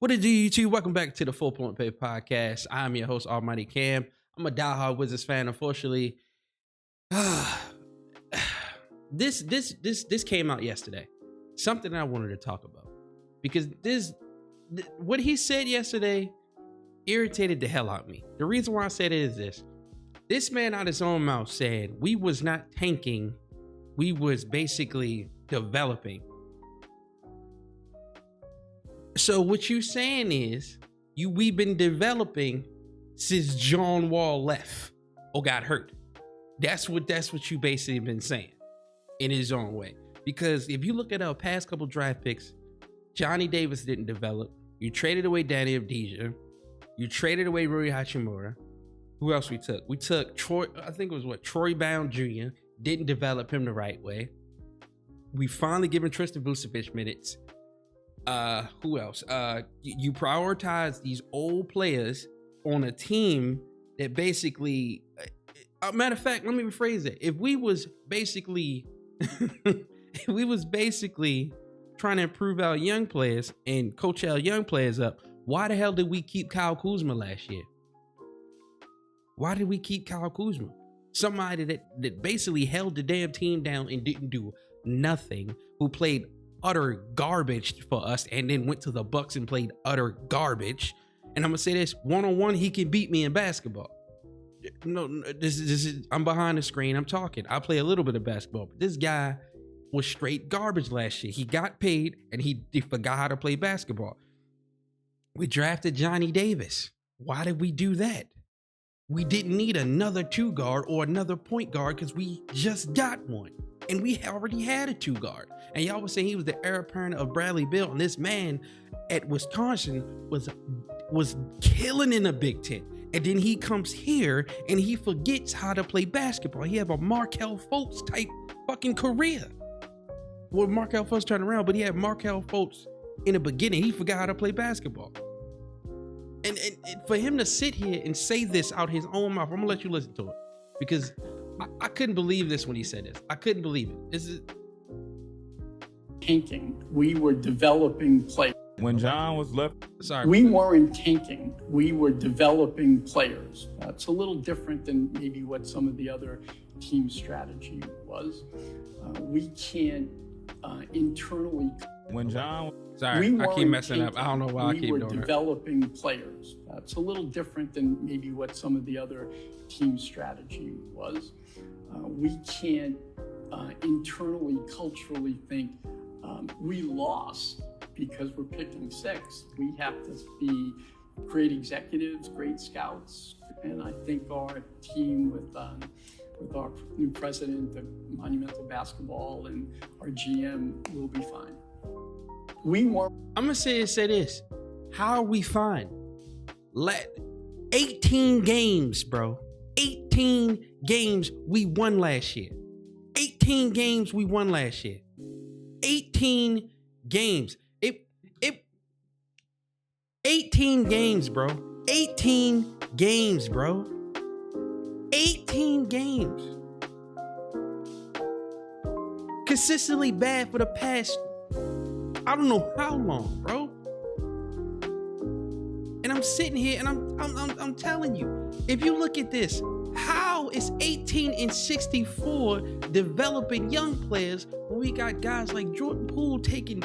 What it do, YouTube? Welcome back to the Full Point Pay Podcast. I'm your host, Almighty Cam. I'm a diehard Wizards fan. Unfortunately, this came out yesterday. Something I wanted to talk about because what he said yesterday irritated the hell out of me. The reason why I said it is this man out his own mouth said we was not tanking, we was basically developing. So what you saying is we've been developing since John Wall left or got hurt. That's what you basically been saying in his own way. Because if you look at our past couple draft picks, Johnny Davis didn't develop. You traded away Danny Avdija. You traded away Rui Hachimura. Who else we took? We took Troy. I think it was Troy Brown Jr. Didn't develop him the right way. We finally given Tristan Vucevic minutes. Who else? You prioritize these old players on a team that basically, matter of fact, let me rephrase it. If we was basically trying to improve our young players and coach our young players up, why the hell did we keep Kyle Kuzma last year? Why did we keep Kyle Kuzma? Somebody that basically held the damn team down and didn't do nothing, who played utter garbage for us and then went to the Bucks and played utter garbage. And I'm gonna say this, one-on-one, he can beat me in basketball. No, this is I'm behind the screen, I'm talking. I play a little bit of basketball, but this guy was straight garbage last year. He got paid and he forgot how to play basketball. We drafted Johnny Davis. Why did we do that? We didn't need another two guard or another point guard because we just got one. And we already had a two guard. And y'all was saying he was the heir apparent of Bradley Beal. And this man at Wisconsin was killing in the Big Ten. And then he comes here and he forgets how to play basketball. He have a Markelle Fultz type fucking career. Well, Markelle Fultz turned around, but he had Markelle Fultz in the beginning. He forgot how to play basketball. And for him to sit here and say this out his own mouth, I'm gonna let you listen to it because I couldn't believe this when he said this. I couldn't believe it. This is tanking. We were developing players. When John was left, sorry, we weren't tanking. We were developing players. It's a little different than maybe what some of the other team strategy was. We can't internally. when John, sorry, I keep messing up. I don't know why I keep doing it. We were developing players. It's a little different than maybe what some of the other team strategy was. We can't internally, culturally think we lost because we're picking six. We have to be great executives, great scouts, and I think our team with our new president of Monumental Basketball and our GM will be fine. We weren't. I'm gonna say this. How are we fine? 18 games, bro. 18 games we won last year. 18 games we won last year. 18 games. 18 games, bro. 18 games, bro. 18 games. Consistently bad for the past, I don't know how long, bro. And I'm sitting here and I'm telling you, if you look at this, how is 18-64 developing young players when we got guys like Jordan Poole taking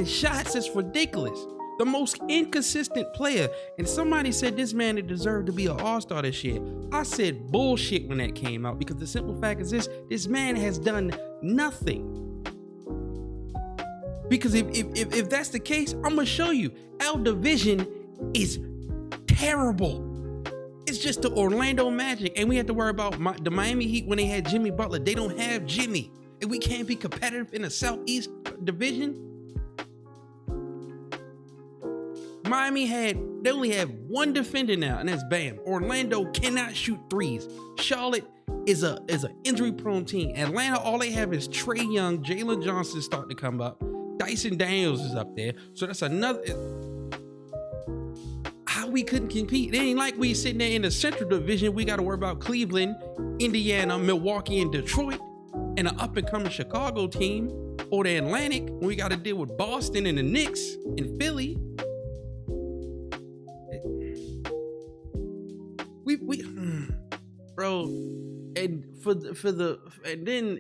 shots? That's ridiculous. The most inconsistent player. And somebody said this man deserved to be an all-star this year. I said bullshit when that came out because the simple fact is this man has done nothing. Because if that's the case, I'm gonna show you. Our division is terrible. It's just the Orlando Magic, and we have to worry about the Miami Heat when they had Jimmy Butler. They don't have Jimmy, and we can't be competitive in the Southeast Division. Miami they only have one defender now, and that's Bam. Orlando cannot shoot threes. Charlotte is a injury-prone team. Atlanta, all they have is Trae Young, Jalen Johnson starting to come up. Dyson Daniels is up there. So that's another. How we couldn't compete. It ain't like we sitting there in the Central Division. We got to worry about Cleveland, Indiana, Milwaukee, and Detroit, and an up-and-coming Chicago team. or the Atlantic when we got to deal with Boston and the Knicks and Philly. We bro, and and then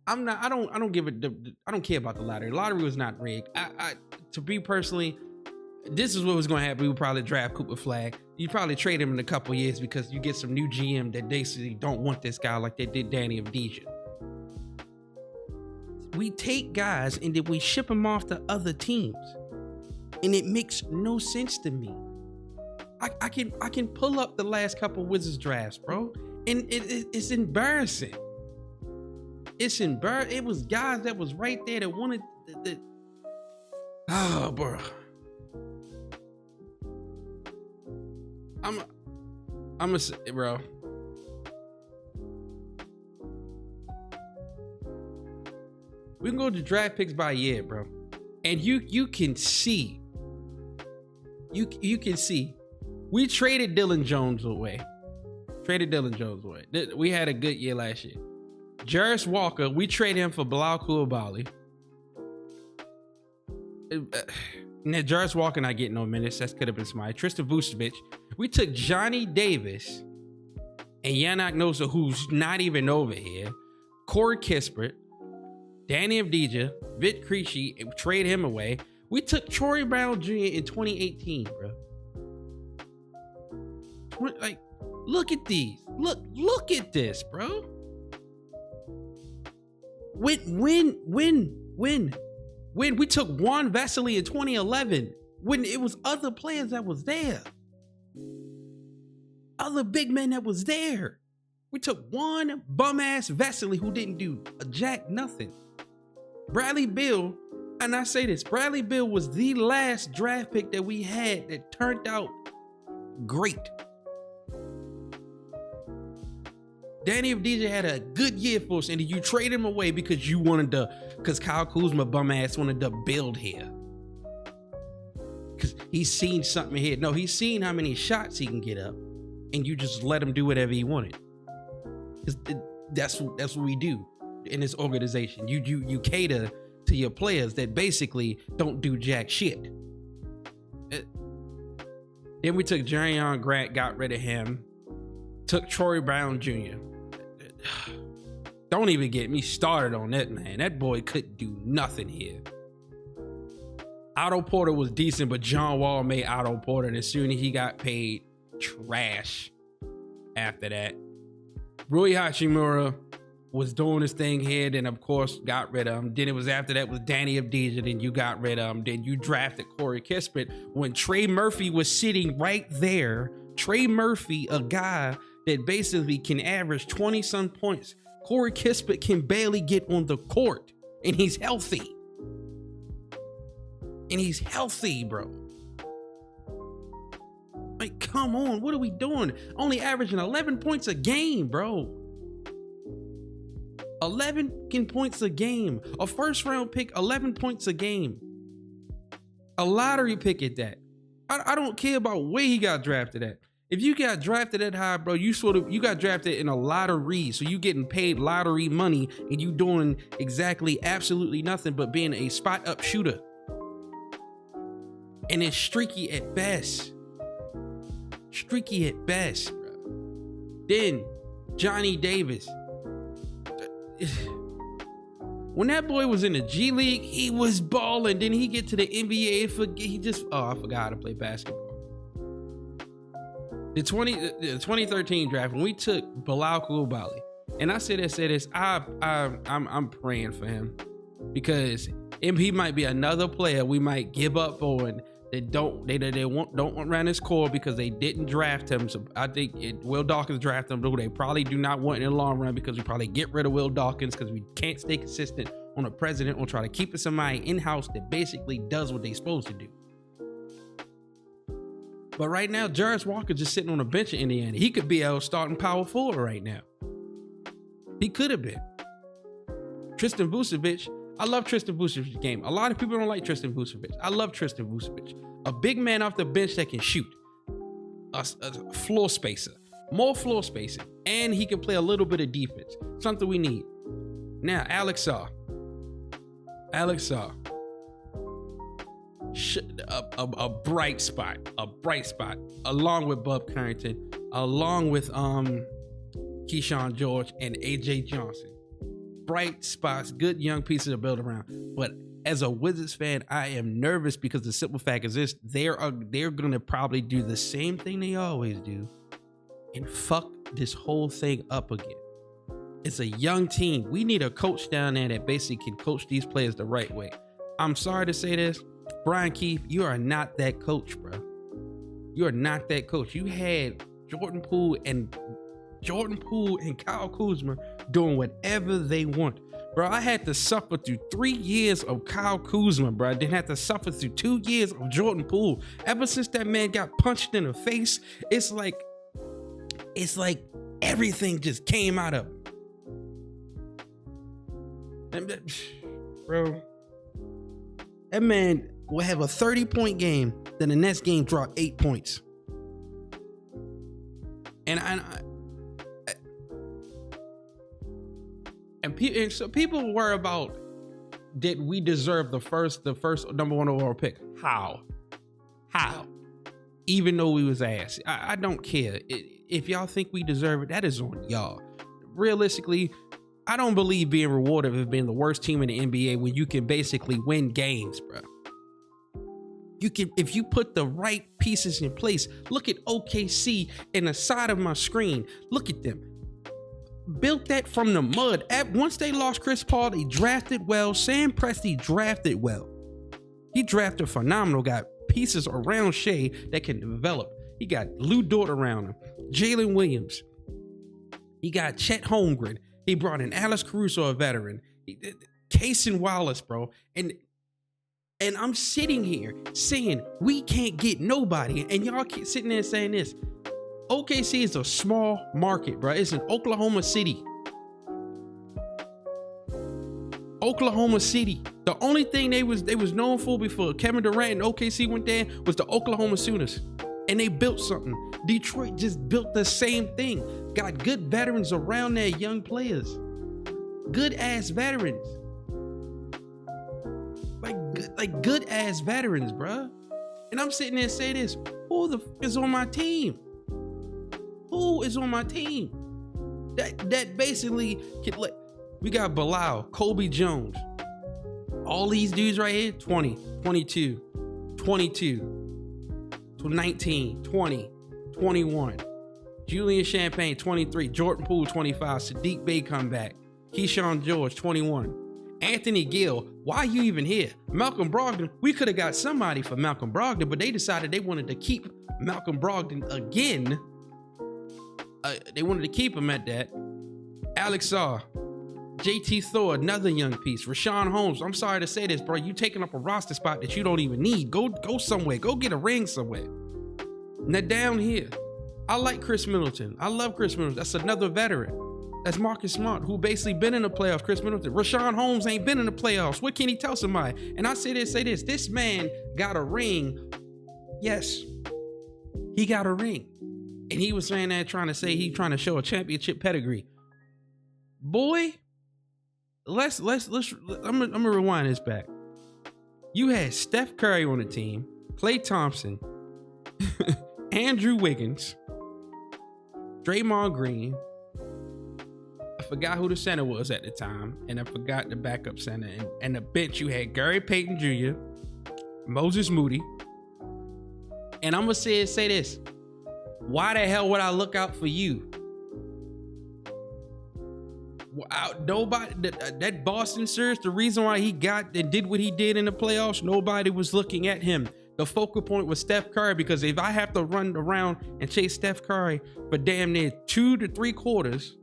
I don't give it I don't care about the lottery. The lottery was not rigged. To be personally, this is what was going to happen. We would probably draft Cooper Flagg. You'd probably trade him in a couple years because you get some new GM that basically don't want this guy like they did Danny Avdija. We take guys and then we ship them off to other teams, and it makes no sense to me. I can pull up the last couple Wizards drafts, bro, and it's embarrassing. It's embarrassing. It was guys that was right there that wanted the oh, bro. I'm a bro. We can go to draft picks by year, bro, and you can see. You can see. We traded Dylan Jones away. We had a good year last year. Jarris Walker, we traded him for Bilal Coulibaly. Now, Jarris Walker not getting no minutes. That could have been somebody. Tristan Vucevic. We took Johnny Davis and Yannick Nosa, who's not even over here. Corey Kispert, Danny Avdija, Vit Krejci, and trade him away. We took Troy Brown Jr. in 2018, bro. Like, look at these. Look at this, bro. When we took Juan Vesely in 2011, when it was other players that was there, other big men that was there. We took one bum ass Vesely who didn't do a jack nothing. Bradley Beal, and I say this, Bradley Beal was the last draft pick that we had that turned out great. Danny Avdija had a good year for us, and you trade him away because because Kyle Kuzma bum ass wanted to build here. Because he's seen something here. No, he's seen how many shots he can get up, and you just let him do whatever he wanted. That's what we do in this organization. You cater to your players that basically don't do jack shit. Then we took Jerian Grant, got rid of him. Took Troy Brown Jr. Don't even get me started on that, man. That boy couldn't do nothing here. Otto Porter was decent, but John Wall made Otto Porter, and as soon as he got paid, trash after that. Rui Hachimura was doing his thing here, then of course got rid of him. Then it was after that was Danny Avdija, then you got rid of him. Then you drafted Corey Kispert when Trey Murphy was sitting right there. Trey Murphy, a guy that basically can average 20-some points. Corey Kispert can barely get on the court, and he's healthy. Bro. Like, come on, what are we doing? Only averaging 11 points a game, bro. 11 points a game. A first round pick, 11 points a game. A lottery pick at that. I don't care about where he got drafted at. If you got drafted that high, bro, you got drafted in a lottery. So you getting paid lottery money and you doing exactly absolutely nothing but being a spot up shooter. And it's streaky at best. Bro. Then Johnny Davis. When that boy was in the G League, he was balling. Then he get to the NBA, I forgot how to play basketball. The 2013 draft, when we took Bilal Coulibaly, and I said this, I'm praying for him because he might be another player we might give up on. They don't want around his core because they didn't draft him. So I think Will Dawkins drafted him, who they probably do not want in the long run because we probably get rid of Will Dawkins because we can't stay consistent on a president or try to keep somebody in-house that basically does what they're supposed to do. But right now, Jarris Walker just sitting on a bench in Indiana. He could be a starting power forward right now. He could have been. Tristan Vucevic. I love Tristan Vucevic's game. A lot of people don't like Tristan Vucevic. I love Tristan Vucevic. A big man off the bench that can shoot. A floor spacer. More floor spacing. And he can play a little bit of defense. Something we need. Now, Alex Saw. Alex Saw. A bright spot, along with Bub Carrington, along with Keyshawn George and AJ Johnson. Bright spots, good young pieces to build around. But as a Wizards fan, I am nervous because the simple fact is this: they're gonna probably do the same thing they always do and fuck this whole thing up again. It's a young team. We need a coach down there that basically can coach these players the right way. I'm sorry to say this, Brian Keefe, you are not that coach, bro. You are not that coach. You had Jordan Poole and Kyle Kuzma doing whatever they want. Bro, I had to suffer through 3 years of Kyle Kuzma, bro. I didn't have to suffer through 2 years of Jordan Poole. Ever since that man got punched in the face, it's like everything just came out of him. Bro, that man will have a 30-point game, then the next game drop 8 points. And so people worry about, did we deserve the first number 1 overall pick? How? Even though we was ass, I don't care. If y'all think we deserve it, that is on y'all. Realistically, I don't believe being rewarded for being the worst team in the NBA when you can basically win games, bro. You can, if you put the right pieces in place. Look at OKC in the side of my screen. Look at them. Built that from the mud. Once they lost Chris Paul, they drafted well. Sam Presti drafted well. He drafted phenomenal. Got pieces around Shea that can develop. He got Lou Dort around him. Jalen Williams. He got Chet Holmgren. He brought in Alex Caruso, a veteran. Cason Wallace, bro. And I'm sitting here saying we can't get nobody. And y'all keep sitting there saying this. OKC is a small market, bro. It's in Oklahoma City. Oklahoma City. The only thing they was known for before Kevin Durant and OKC went there was the Oklahoma Sooners. And they built something. Detroit just built the same thing. Got good veterans around their young players. Good ass veterans. Like good ass veterans, bruh. And I'm sitting there saying this. Who the f is on my team? Who is on my team? That basically can, like, we got Bilal, Kobe Jones. All these dudes right here, 20, 22, 22. 19, 20, 21. Julian Champagne, 23. Jordan Poole, 25. Sadiq Bey come back. Keyshawn George, 21. Anthony Gill, why are you even here? Malcolm Brogdon, we could have got somebody for Malcolm Brogdon, but they decided they wanted to keep Malcolm Brogdon again. They wanted to keep him at that. Alex Saw, JT Thor, another young piece. Rashawn Holmes, I'm sorry to say this, bro. You taking up a roster spot that you don't even need. Go somewhere. Go get a ring somewhere. Now down here, I like Chris Middleton. I love Chris Middleton. That's another veteran. That's Marcus Smart, who basically been in the playoffs. Chris Middleton. Rashawn Holmes ain't been in the playoffs. What can he tell somebody? And I say this. This man got a ring. Yes, he got a ring. And he was saying that trying to show a championship pedigree. Boy, I'm gonna rewind this back. You had Steph Curry on the team, Klay Thompson, Andrew Wiggins, Draymond Green. I forgot who the center was at the time, and I forgot the backup center. And the bench, you had Gary Payton Jr., Moses Moody. And I'm gonna say this. Why the hell would I look out for you? Nobody, that Boston series, the reason why he got and did what he did in the playoffs, nobody was looking at him. The focal point was Steph Curry, because if I have to run around and chase Steph Curry for damn near 2 to 3 quarters,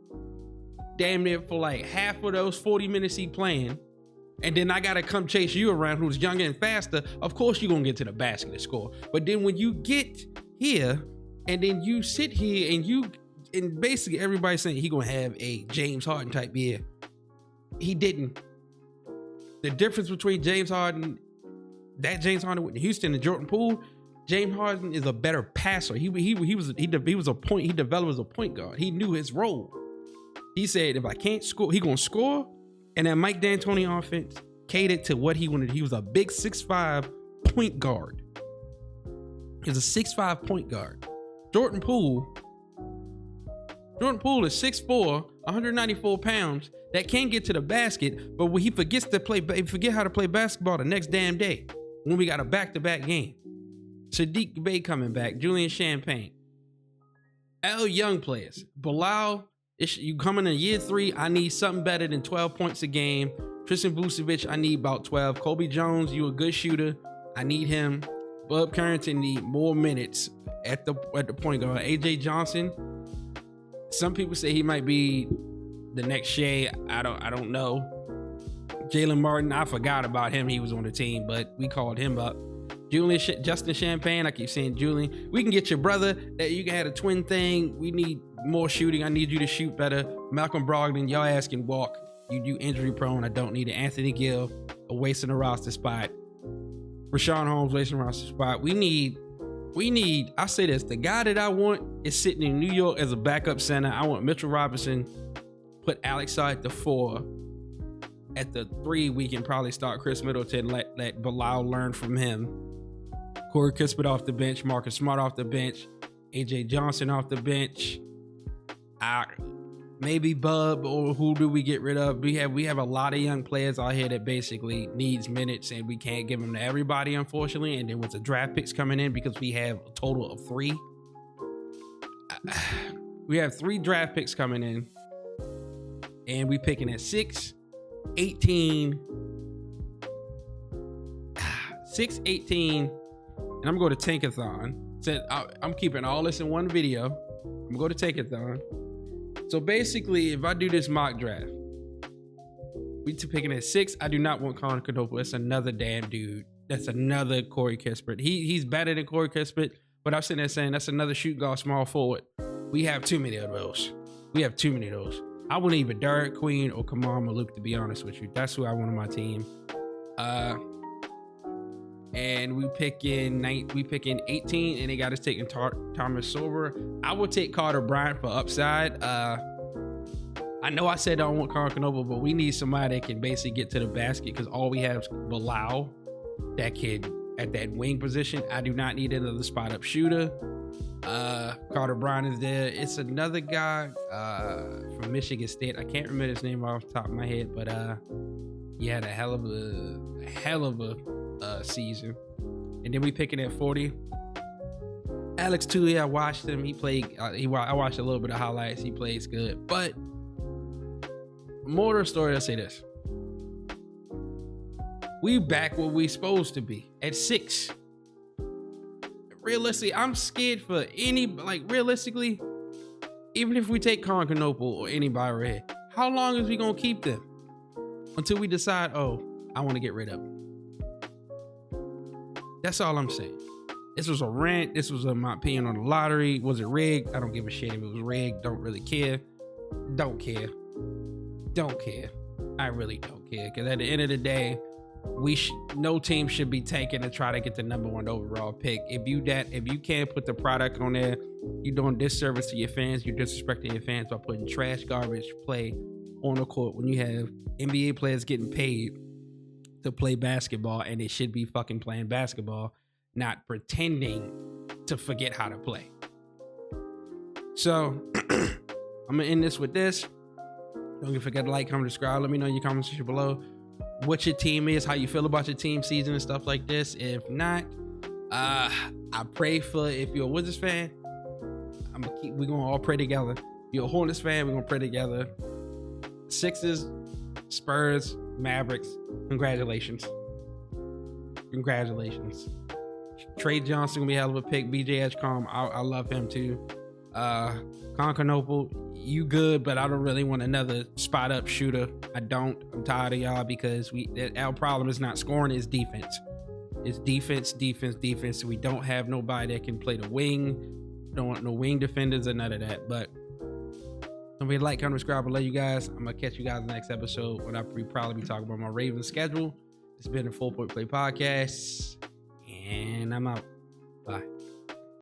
damn near for like half of those 40 minutes he playing, and then I gotta come chase you around who's younger and faster, of course you're gonna get to the basket and score. But then when you get here, and then you sit here and basically everybody's saying he gonna have a James Harden type year. He didn't. The difference between James Harden with Houston and Jordan Poole, James Harden is a better passer. He developed as a point guard. He knew his role. He said, if I can't score, he gonna score. And that Mike D'Antoni offense, catered to what he wanted. He was a big 6'5" point guard. He was a 6'5" point guard. Jordan Poole is 6'4", 194 pounds, that can get to the basket, but when he forget how to play basketball the next damn day, when we got a back-to-back game. Sadiq Bey coming back, Julian Champagne. All young players. Bilal, you coming in year 3, I need something better than 12 points a game. Tristan Vucevic, I need about 12. Kobe Jones, you a good shooter, I need him. Bub Carrington need more minutes at the point guard. AJ Johnson, some people say he might be the next Shea. I don't know. Jalen Martin, I forgot about him. He was on the team, but we called him up. Justin Champagne, I keep saying Julian. We can get your brother. You can have a twin thing. We need more shooting. I need you to shoot better. Malcolm Brogdon, y'all ass can walk. You do injury prone. I don't need it. Anthony Gill, a waste in the roster spot. Rashawn Holmes, wasting roster spot. We need, I say this, the guy that I want is sitting in New York as a backup center. I want Mitchell Robinson, put Alex at the 4. At the 3, we can probably start Chris Middleton, let Bilal learn from him. Corey Kispert off the bench, Marcus Smart off the bench, AJ Johnson off the bench. Maybe Bub, or who do we get rid of? We have a lot of young players out here that basically needs minutes, and we can't give them to everybody, unfortunately. And then with the draft picks coming in, because we have a total of 3. We have 3 draft picks coming in, and we picking at 6, 18, 6, 18, and I'm going to Tankathon. I'm keeping all this in one video. I'm going to Tankathon. So basically, if I do this mock draft, we picking at 6. I do not want Connor Knoble. That's another damn dude. That's another Corey Kispert. He's better than Corey Kispert, but I'm sitting there saying that's another shoot guard, small forward. We have too many of those. I want either Derek Queen or Kamal Malik, to be honest with you. That's who I want on my team. And we picking 18, and they got us taking Thomas Silver. I would take Carter Bryant for upside. I know I said I don't want Connor Knoble, but we need somebody that can basically get to the basket, because all we have is Bilal that can at that wing position. I do not need another spot up shooter. Carter Bryant is there. It's another guy from Michigan State. I can't remember his name off the top of my head, but he had a hell of a season. And then we picking at 40. Alex Tully, I watched him. He played. I watched a little bit of highlights. He plays good. But more of the story, I'll say this: we back where we supposed to be at 6. Realistically, I'm scared for realistically, even if we take Connor Knoble or anybody right here, how long is we gonna keep them until we decide, oh, I want to get rid of them? That's all I'm saying. This was a rant. This was my opinion on the lottery. Was it rigged? I don't give a shit if it was rigged. Don't really care. Don't care. I really don't care, because at the end of the day, no team should be taking to try to get the number 1 overall pick. If you can't put the product on there, you're doing disservice to your fans. You're disrespecting your fans by putting trash, garbage play on the court when you have NBA players getting paid to play basketball, and they should be fucking playing basketball, not pretending to forget how to play. So I'm gonna end this with this. Don't forget to like, comment, subscribe. Let me know in your comments section below what your team is, how you feel about your team season and stuff like this. If not, I pray for, if you're a Wizards fan, we're gonna all pray together. If you're a Hornets fan, we're gonna pray together. Sixers, Spurs, Mavericks, congratulations. Trey Johnson gonna be a hell of a pick. BJ Edgecombe, I love him too. Connor Knoble, you good, but I don't really want another spot up shooter. I'm tired of y'all, because our problem is not scoring, it's defense. It's defense. We don't have nobody that can play the wing. Don't want no wing defenders or none of that. But don't be like, comment, subscribe. I love you guys. I'm gonna catch you guys in the next episode when we probably be talking about my Ravens schedule. It's been a 4 Point Play podcast, and I'm out. Bye.